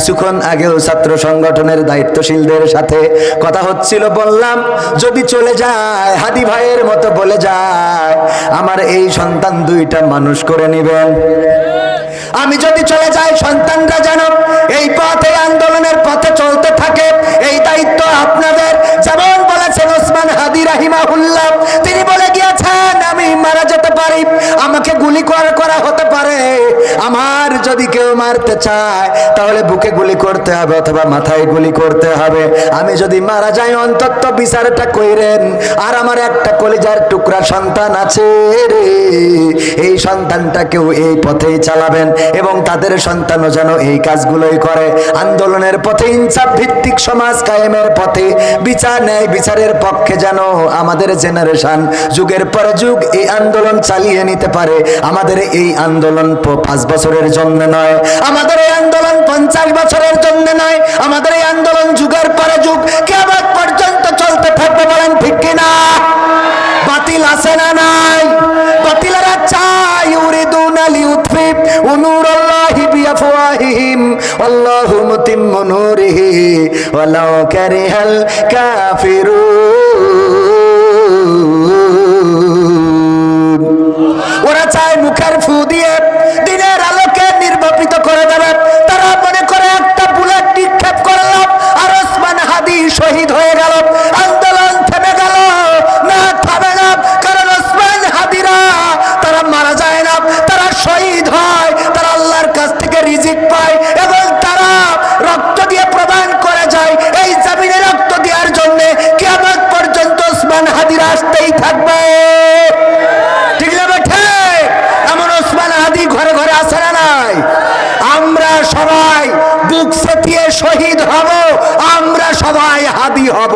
কিছুক্ষণ আগেও ছাত্র সংগঠনের দায়িত্বশীলদের সাথে কথা হচ্ছিল, বললাম যদি চলে যায় হাদি ভাইয়ের মতো বলে যায় আমার এই সন্তান দুইটা মানুষ করে নেবেন। আমি যদি চলে যাই সন্তানরা যেন এই পথে আন্দোলনের পথে চলতে থাকে, এই দায়িত্ব আপনাদের। যেমন বলেছেন ওসমান হাদি রাহিমাহুল্লাহ, তিনি বলে গিয়েছেন আমি মারা যেতে পারি, আমাকে গুলি করা হতে পারে, আমার যদি কেউ মারতে চায় তাহলে বুকে গুলি করতে হবে অথবা মাথায় গুলি করতে হবে। আমি যদি মারা যাই অন্তত বিচারটা কইরেন। আর আমার একটা কলিজার টুকরা সন্তান আছে রে, এই সন্তানটাকেও এই পথেই চালাবেন এবং তাদের সন্তানও যেন এই কাজগুলোই করে। আন্দোলনের পথে, ইনসাফ ভিত্তিক সমাজ কায়েমের পথে, বিচার ন্যায় বিচারের পক্ষে যেন আমাদের জেনারেশন যুগের পর যুগ এই আন্দোলন চালিয়ে নিতে পারে। আমাদের এই আন্দোলন 5 বছরের জন্য নয়, আমাদের এই আন্দোলন 50 বছরের জন্য নয়, আমাদের এই আন্দোলন যুগের পর যুগ কিয়ামত পর্যন্ত চলতে থাকবে। বলেন ঠিক কিনা? বাতিল আছে না নাই? বাতিলেরা চায় ইউরিদুনা লিউতফিউ নূরাল্লাহি বিআফওয়াহিহিম আল্লাহু মুতিম্মু নূরিহি ওয়ালাউ কারিহাল কাফিরুন। ওরা চায় মুখের ফু দিয়ে দিনের আলোকে নির্বাপিত করে দেবে। তারা মনে করে একটা বুলেট নিক্ষেপ করলাম আর ওসমান হাদি শহীদ হয়ে গেল, আন্দোলন থেমে গেল। না, থামে না, কারণ ওসমান হাদিরা তারা মারা যায় না, তারা শহীদ হয়, তারা আল্লাহর কাছ থেকে রিজিক পায় এবং তারা রক্ত দিয়ে প্রদান করে যায়। এই জমিনে রক্ত দেওয়ার জন্য কিয়ামত পর্যন্ত ওসমান হাদিরা আসতেই থাকবে। ঠিক না বেঠে? এমন ওসমান হাদি ঘরে ঘরে আসে না নাই? আমরা সবাই বুক সেতিয়ে শহীদ হব, আমরা সবাই হাদি হব।